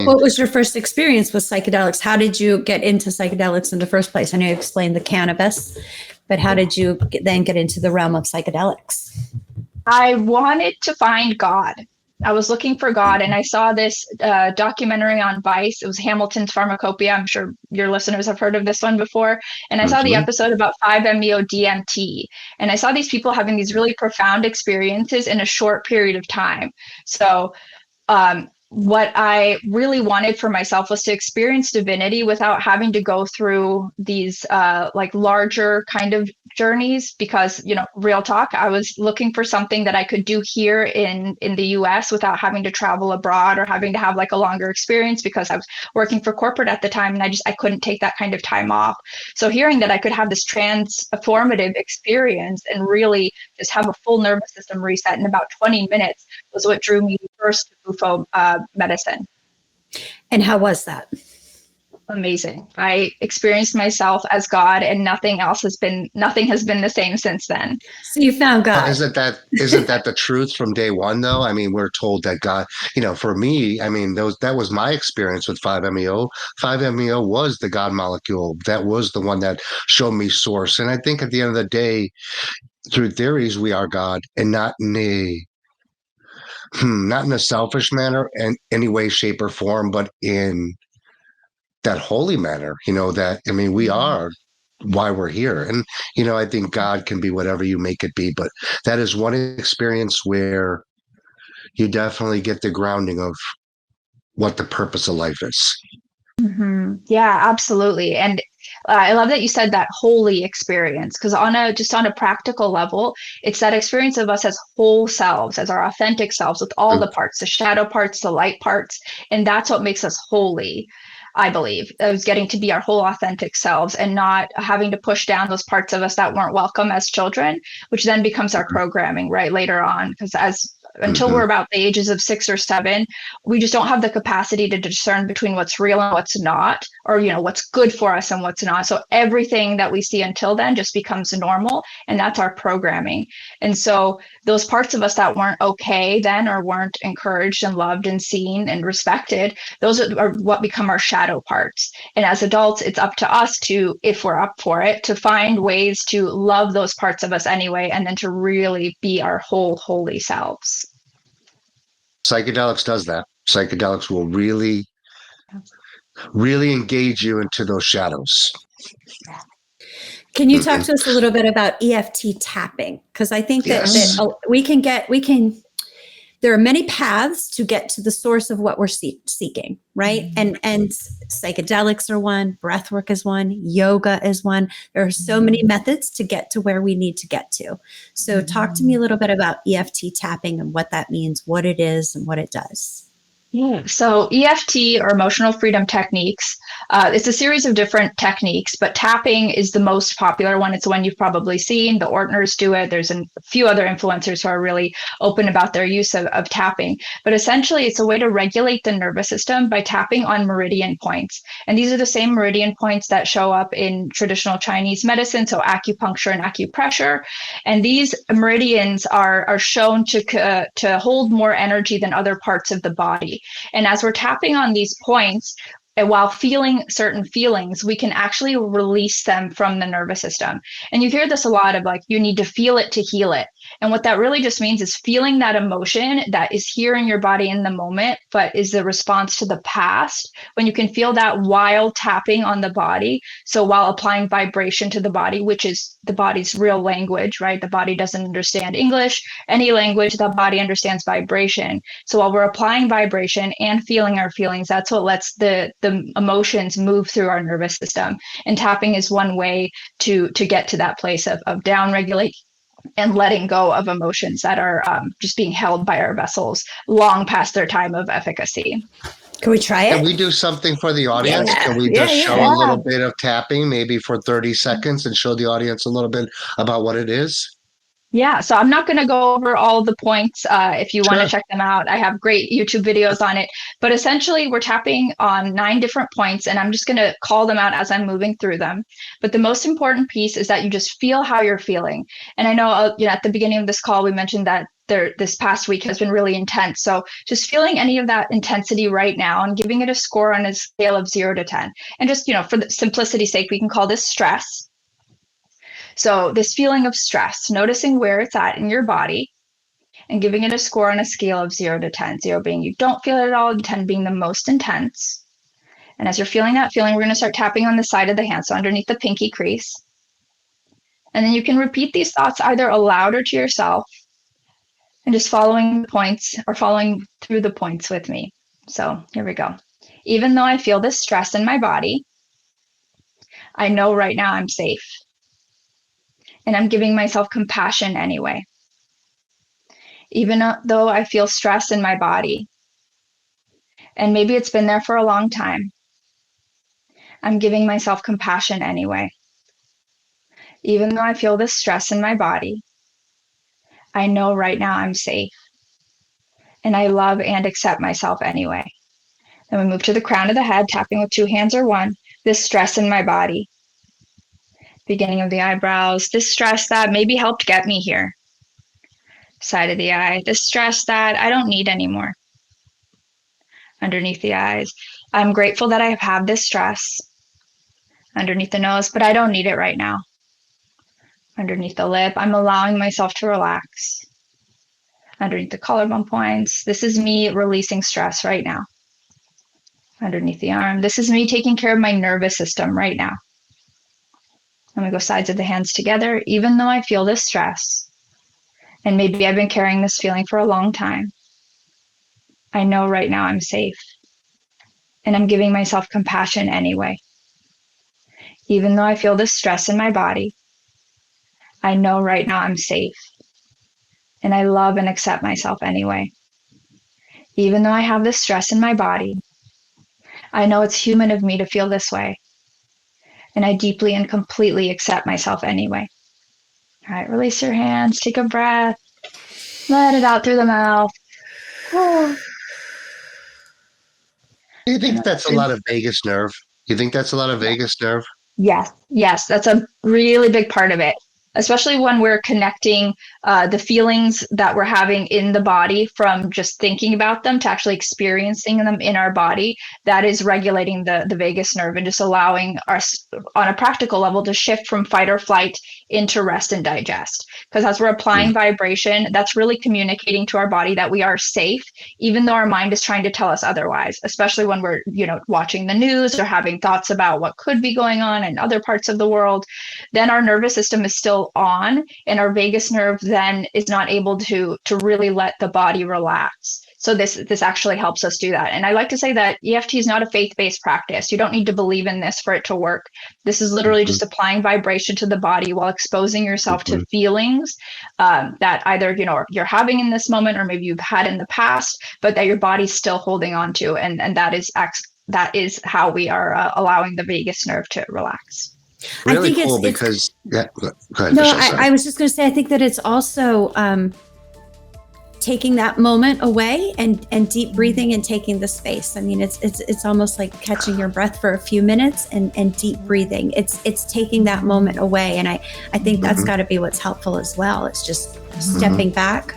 What was your first experience with psychedelics? How did you get into psychedelics in the first place? I know you explained the cannabis, but how did you then get into the realm of psychedelics? I wanted to find God. I was looking for God, and I saw this documentary on Vice. It was Hamilton's Pharmacopoeia. I'm sure your listeners have heard of this one before. And I saw the episode about 5-MeO-DMT. And I saw these people having these really profound experiences in a short period of time. So what I really wanted for myself was to experience divinity without having to go through these like larger kind of journeys, because, you know, real talk, I was looking for something that I could do here in the US without having to travel abroad or having to have like a longer experience, because I was working for corporate at the time and I couldn't take that kind of time off. So hearing that I could have this transformative experience and really just have a full nervous system reset in about 20 minutes was what drew me first to Bufo medicine. And how was that? Amazing. I experienced myself as God, and nothing has been the same since then. So you found God. Isn't that the truth from day one, though? I mean, we're told that God, you know, for me, I mean, that was my experience with 5-MeO. 5-MeO was the God molecule. That was the one that showed me source. And I think at the end of the day, through theories, we are God, and not in a selfish manner in any way, shape, or form, but in that holy manner, you know, that, I mean, we are why we're here. And, you know, I think God can be whatever you make it be, but that is one experience where you definitely get the grounding of what the purpose of life is. Mm-hmm. Yeah, absolutely. And I love that you said that holy experience, because on a practical level, it's that experience of us as whole selves, as our authentic selves, with all the parts, the shadow parts, the light parts, and that's what makes us holy. I believe it was getting to be our whole authentic selves and not having to push down those parts of us that weren't welcome as children, which then becomes our programming right later on. Because until we're about the ages of 6 or 7, we just don't have the capacity to discern between what's real and what's not, or, you know, what's good for us and what's not. So everything that we see until then just becomes normal, and that's our programming. And so those parts of us that weren't okay then, or weren't encouraged and loved and seen and respected, those are what become our shadow parts. And as adults, it's up to us to, if we're up for it, to find ways to love those parts of us anyway, and then to really be our whole holy selves. Psychedelics does that. Psychedelics will really, really engage you into those shadows. Can you talk to us a little bit about EFT tapping? Because I think that there are many paths to get to the source of what we're seeking, right? And psychedelics are one, breath work is one, yoga is one. There are so many methods to get to where we need to get to. So talk to me a little bit about EFT tapping and what that means, what it is, and what it does. Yeah. So EFT, or emotional freedom techniques, it's a series of different techniques, but tapping is the most popular one. It's the one you've probably seen. The Ortners do it. There's a few other influencers who are really open about their use of tapping. But essentially, it's a way to regulate the nervous system by tapping on meridian points. And these are the same meridian points that show up in traditional Chinese medicine, so acupuncture and acupressure. And these meridians are shown to hold more energy than other parts of the body. And as we're tapping on these points, and while feeling certain feelings, we can actually release them from the nervous system. And you hear this a lot of, like, you need to feel it to heal it. And what that really just means is feeling that emotion that is here in your body in the moment, but is the response to the past. When you can feel that while tapping on the body, so while applying vibration to the body, which is the body's real language, right? The body doesn't understand English, any language, the body understands vibration. So while we're applying vibration and feeling our feelings, that's what lets the emotions move through our nervous system. And tapping is one way to get to that place of down regulate and letting go of emotions that are just being held by our vessels long past their time of efficacy. Can we try it? Can we do something for the audience? Yeah. Can we just show a little bit of tapping, maybe for 30 seconds, and show the audience a little bit about what it is? Yeah, so I'm not going to go over all the points. If you want to check them out, I have great YouTube videos on it. But essentially, we're tapping on 9 different points, and I'm just going to call them out as I'm moving through them. But the most important piece is that you just feel how you're feeling. And I know, at the beginning of this call, we mentioned that this past week has been really intense. So just feeling any of that intensity right now and giving it a score on a scale of 0 to 10. And just, for the simplicity's sake, we can call this stress. So this feeling of stress, noticing where it's at in your body and giving it a score on a scale of 0 to 10. 0 being you don't feel it at all, and 10 being the most intense. And as you're feeling that feeling, we're going to start tapping on the side of the hand, so underneath the pinky crease. And then you can repeat these thoughts either aloud or to yourself, and just following the points or following through the points with me. So here we go. Even though I feel this stress in my body, I know right now I'm safe. And I'm giving myself compassion anyway. Even though I feel stress in my body, and maybe it's been there for a long time, I'm giving myself compassion anyway. Even though I feel this stress in my body, I know right now I'm safe. And I love and accept myself anyway. Then we move to the crown of the head, tapping with 2 hands or 1, this stress in my body. Beginning of the eyebrows, this stress that maybe helped get me here. Side of the eye, this stress that I don't need anymore. Underneath the eyes, I'm grateful that I have this stress. Underneath the nose, but I don't need it right now. Underneath the lip, I'm allowing myself to relax. Underneath the collarbone points, this is me releasing stress right now. Underneath the arm, this is me taking care of my nervous system right now. I'm going to go sides of the hands together. Even though I feel this stress, and maybe I've been carrying this feeling for a long time, I know right now I'm safe. And I'm giving myself compassion anyway. Even though I feel this stress in my body, I know right now I'm safe. And I love and accept myself anyway. Even though I have this stress in my body, I know it's human of me to feel this way. And I deeply and completely accept myself anyway. All right, release your hands, take a breath, let it out through the mouth. Do you think that's a lot of vagus nerve? You think that's a lot of vagus nerve? Yes, that's a really big part of it, especially when we're connecting the feelings that we're having in the body from just thinking about them to actually experiencing them in our body. That is regulating the vagus nerve and just allowing us on a practical level to shift from fight or flight into rest and digest. Because as we're applying vibration, that's really communicating to our body that we are safe, even though our mind is trying to tell us otherwise, especially when we're, watching the news or having thoughts about what could be going on in other parts of the world. Then our nervous system is still on, and our vagus nerve then is not able to really let the body relax. So this actually helps us do that. And I like to say that EFT is not a faith-based practice. You don't need to believe in this for it to work. This is literally just applying vibration to the body while exposing yourself to feelings that either you're having in this moment, or maybe you've had in the past, but that your body's still holding on to. And that is how we are allowing the vagus nerve to relax. Really cool because go ahead. No, Michelle, I was just going to say, I think that it's also taking that moment away and deep breathing and taking the space. I mean, it's almost like catching your breath for a few minutes and deep breathing. It's taking that moment away, and I think that's got to be what's helpful as well. It's just stepping back.